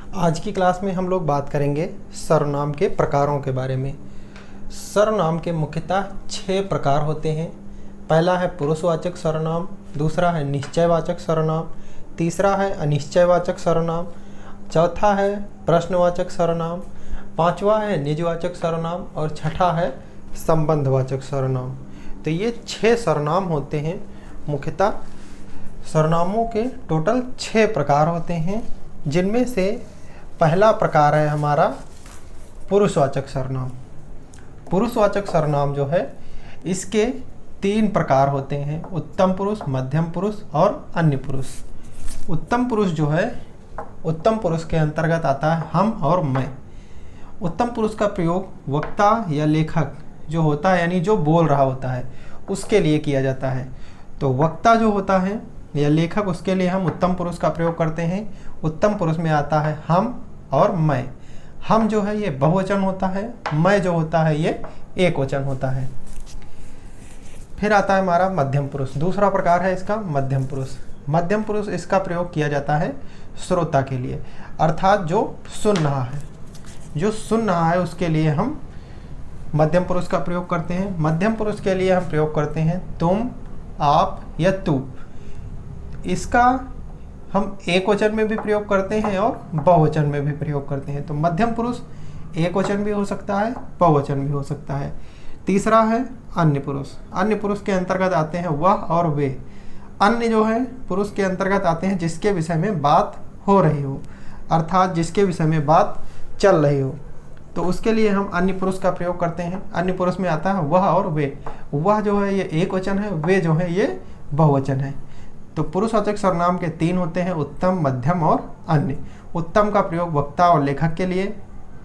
आज की क्लास में हम लोग बात करेंगे सर्वनाम के प्रकारों के बारे में। सर्वनाम के मुख्यतः 6 प्रकार होते हैं। पहला है पुरुषवाचक सर्वनाम, दूसरा है निश्चयवाचक सर्वनाम, तीसरा है अनिश्चयवाचक सर्वनाम, चौथा है प्रश्नवाचक सर्वनाम, पांचवा है निजवाचक सर्वनाम और छठा है संबंधवाचक सर्वनाम। तो ये 6 सर्वनाम होते हैं। मुख्यतः सर्वनामों के टोटल 6 प्रकार होते हैं, जिनमें से पहला प्रकार है हमारा पुरुषवाचक सर्वनाम। पुरुषवाचक सर्वनाम जो है इसके 3 प्रकार होते हैं, उत्तम पुरुष, मध्यम पुरुष और अन्य पुरुष। उत्तम पुरुष जो है, उत्तम पुरुष के अंतर्गत आता है हम और मैं। उत्तम पुरुष का प्रयोग वक्ता या लेखक जो होता है, यानी जो बोल रहा होता है, उसके लिए किया जाता है। तो वक्ता जो होता है या लेखक, उसके लिए हम उत्तम पुरुष का प्रयोग करते हैं। उत्तम पुरुष में आता है हम और मैं। हम जो है ये बहुवचन होता है, मैं जो होता है ये एक वचन होता है। फिर आता है हमारा मध्यम पुरुष। दूसरा प्रकार है इसका मध्यम पुरुष। मध्यम पुरुष इसका प्रयोग किया जाता है श्रोता के लिए, अर्थात जो सुन रहा है, जो सुन रहा है उसके लिए हम मध्यम पुरुष का प्रयोग करते हैं। मध्यम पुरुष के लिए हम प्रयोग करते हैं तुम, आप या तू। इसका हम एक वचन में भी प्रयोग करते हैं और बहुवचन में भी प्रयोग करते हैं। तो मध्यम पुरुष एक वचन भी हो सकता है, बहुवचन भी हो सकता है। तीसरा है अन्य पुरुष। अन्य पुरुष के अंतर्गत आते हैं वह और वे। अन्य जो है पुरुष के अंतर्गत आते हैं जिसके विषय में बात हो रही हो, अर्थात जिसके विषय में बात चल रही हो, तो उसके लिए हम अन्य पुरुष का प्रयोग करते हैं। अन्य पुरुष में आता है वह और वे। वह जो है ये एक वचन है, वे जो है ये बहुवचन है। तो पुरुषवाचक सर्वनाम के 3 होते हैं, उत्तम, मध्यम और अन्य। उत्तम का प्रयोग वक्ता और लेखक के लिए,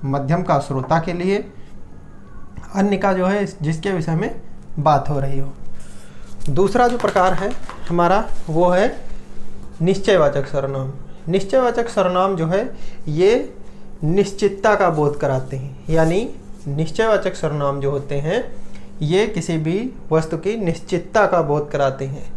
मध्यम का श्रोता के लिए, अन्य का जो है जिसके विषय में बात हो रही हो। दूसरा जो प्रकार है हमारा वो है निश्चयवाचक सर्वनाम। निश्चयवाचक सर्वनाम जो है ये निश्चितता का बोध कराते हैं, यानी निश्चयवाचक सर्वनाम जो होते हैं ये किसी भी वस्तु की निश्चितता का बोध कराते हैं।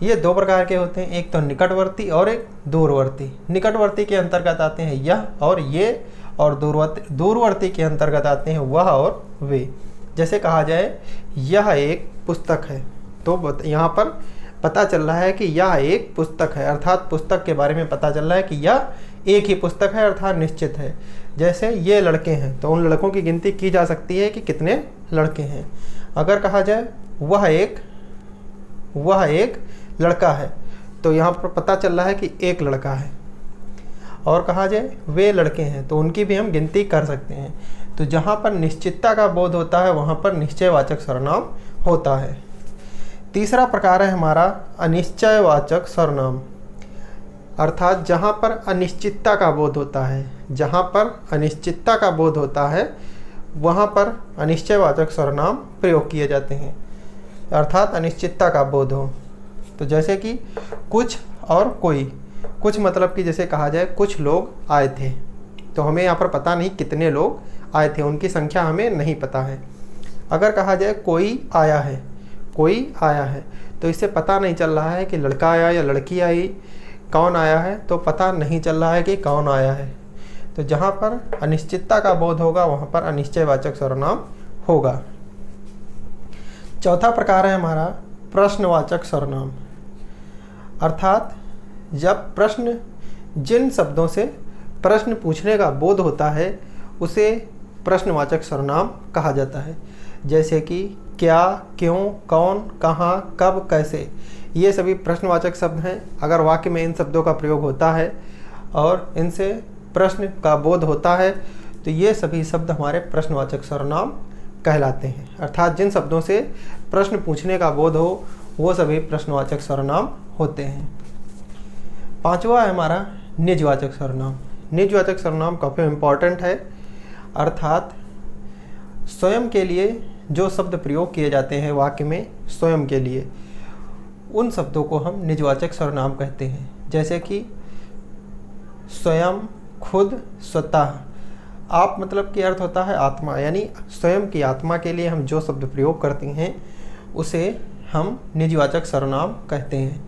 ये 2 प्रकार के होते हैं, एक तो निकटवर्ती और एक दूरवर्ती। निकटवर्ती के अंतर्गत आते हैं यह और ये, और दूरवर्ती के अंतर्गत आते हैं वह और वे। जैसे कहा जाए यह एक पुस्तक है, तो यहाँ पर पता चल रहा है कि यह एक पुस्तक है, अर्थात पुस्तक के बारे में पता चल रहा है कि यह एक ही पुस्तक है, अर्थात निश्चित है। जैसे ये लड़के हैं, तो उन लड़कों की गिनती की जा सकती है कि कितने लड़के हैं। अगर कहा जाए वह एक लड़का है, तो यहाँ पर पता चल रहा है कि एक लड़का है। और कहा जाए वे लड़के हैं, तो उनकी भी हम गिनती कर सकते हैं। तो जहाँ पर निश्चितता का बोध होता है वहाँ पर निश्चयवाचक सर्वनाम होता है। तीसरा प्रकार है हमारा अनिश्चयवाचक सर्वनाम, अर्थात जहाँ पर अनिश्चितता का बोध होता है, जहाँ पर अनिश्चितता का बोध होता है वहाँ पर अनिश्चयवाचक सर्वनाम प्रयोग किए जाते हैं, अर्थात अनिश्चितता का बोध हो। तो जैसे कि कुछ और कोई। कुछ मतलब कि जैसे कहा जाए कुछ लोग आए थे, तो हमें यहाँ पर पता नहीं कितने लोग आए थे, उनकी संख्या हमें नहीं पता है। अगर कहा जाए कोई आया है, कोई आया है, तो इससे पता नहीं चल रहा है कि लड़का आया या लड़की आई, कौन आया है, तो पता नहीं चल रहा है कि कौन आया है। तो जहाँ पर अनिश्चितता का बोध होगा वहाँ पर अनिश्चयवाचक सर्वनाम होगा। चौथा प्रकार है हमारा प्रश्नवाचक सर्वनाम, अर्थात जब प्रश्न, जिन शब्दों से प्रश्न पूछने का बोध होता है उसे प्रश्नवाचक सर्वनाम कहा जाता है। जैसे कि क्या, क्यों, कौन, कहाँ, कब, कैसे, ये सभी प्रश्नवाचक शब्द हैं। अगर वाक्य में इन शब्दों का प्रयोग होता है और इनसे प्रश्न का बोध होता है तो ये सभी शब्द हमारे प्रश्नवाचक सर्वनाम कहलाते हैं, अर्थात जिन शब्दों से प्रश्न पूछने का बोध हो वो सभी प्रश्नवाचक सर्वनाम होते हैं। पांचवा है हमारा निजवाचक सर्वनाम। निजवाचक सर्वनाम काफ़ी इम्पॉर्टेंट है, अर्थात स्वयं के लिए जो शब्द प्रयोग किए जाते हैं वाक्य में, स्वयं के लिए, उन शब्दों को हम निजवाचक सर्वनाम कहते हैं। जैसे कि स्वयं, खुद, स्वतः। आप मतलब कि अर्थ होता है आत्मा, यानी स्वयं की आत्मा के लिए हम जो शब्द प्रयोग करते हैं उसे हम निजवाचक सर्वनाम कहते हैं।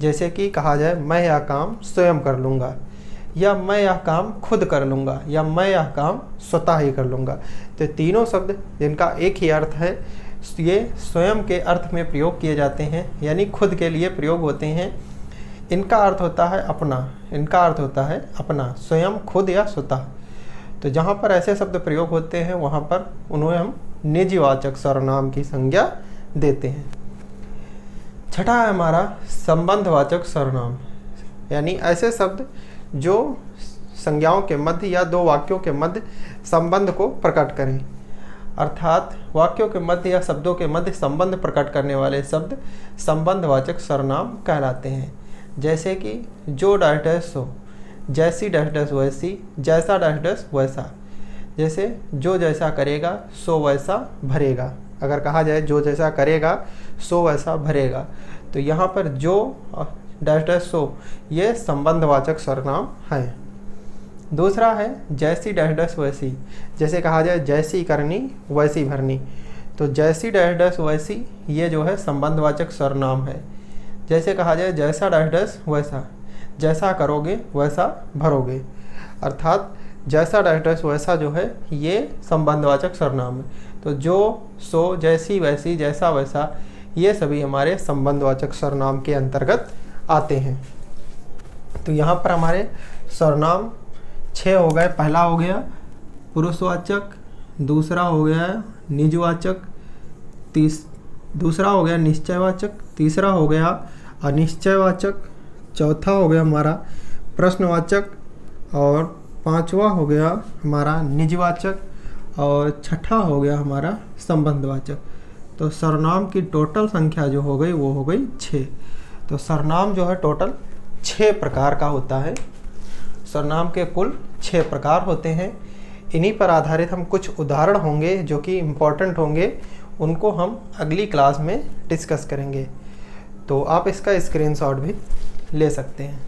जैसे कि कहा जाए मैं यह काम स्वयं कर लूँगा, या मैं यह काम खुद कर लूँगा, या मैं यह काम स्वतः ही कर लूँगा। तो तीनों शब्द जिनका एक ही अर्थ है, ये स्वयं के अर्थ में प्रयोग किए जाते हैं, यानी खुद के लिए प्रयोग होते हैं। इनका अर्थ होता है अपना, इनका अर्थ होता है अपना, स्वयं, खुद या स्वतः। तो जहाँ पर ऐसे शब्द प्रयोग होते हैं वहाँ पर उन्हें हम निजवाचक सर्वनाम की संज्ञा देते हैं। छठा है हमारा संबंधवाचक सर्वनाम, यानी ऐसे शब्द जो संज्ञाओं के मध्य या दो वाक्यों के मध्य संबंध को प्रकट करें। अर्थात वाक्यों के मध्य या शब्दों के मध्य संबंध प्रकट करने वाले शब्द संबंधवाचक सर्वनाम कहलाते हैं। जैसे कि जो डैश डैश सो, जैसी डैश डैश वैसी, जैसा डैश डैश वैसा। जैसे जो जैसा करेगा सो वैसा भरेगा, अगर कहा जाए जो जैसा करेगा सो वैसा भरेगा, तो यहाँ पर जो डैश डैश सो ये संबंधवाचक सर्वनाम है। दूसरा है जैसी डैश डैश वैसी, जैसे कहा जाए जैसी करनी वैसी भरनी, तो जैसी डैश डैश वैसी ये जो है संबंधवाचक सर्वनाम है। जैसे कहा जाए जैसा डैश डैश वैसा, जैसा करोगे वैसा भरोगे, अर्थात जैसा डैश डैश वैसा जो है ये संबंधवाचक सर्वनाम है। तो जो, सो, जैसी, वैसी, जैसा, वैसा ये सभी हमारे संबंधवाचक सर्वनाम के अंतर्गत आते हैं। तो यहाँ पर हमारे सर्वनाम 6 हो गए। पहला हो गया पुरुषवाचक, दूसरा हो गया निजवाचक, दूसरा हो गया निश्चयवाचक, तीसरा हो गया अनिश्चयवाचक, चौथा हो गया हमारा प्रश्नवाचक, और पांचवा हो गया हमारा निजवाचक, और छठा हो गया हमारा संबंधवाचक। तो सर्वनाम की टोटल संख्या जो हो गई वो हो गई 6। तो सर्वनाम जो है टोटल 6 प्रकार का होता है। सर्वनाम के कुल 6 प्रकार होते हैं। इन्हीं पर आधारित हम कुछ उदाहरण होंगे जो कि इम्पोर्टेंट होंगे, उनको हम अगली क्लास में डिस्कस करेंगे। तो आप इसका स्क्रीनशॉट भी ले सकते हैं।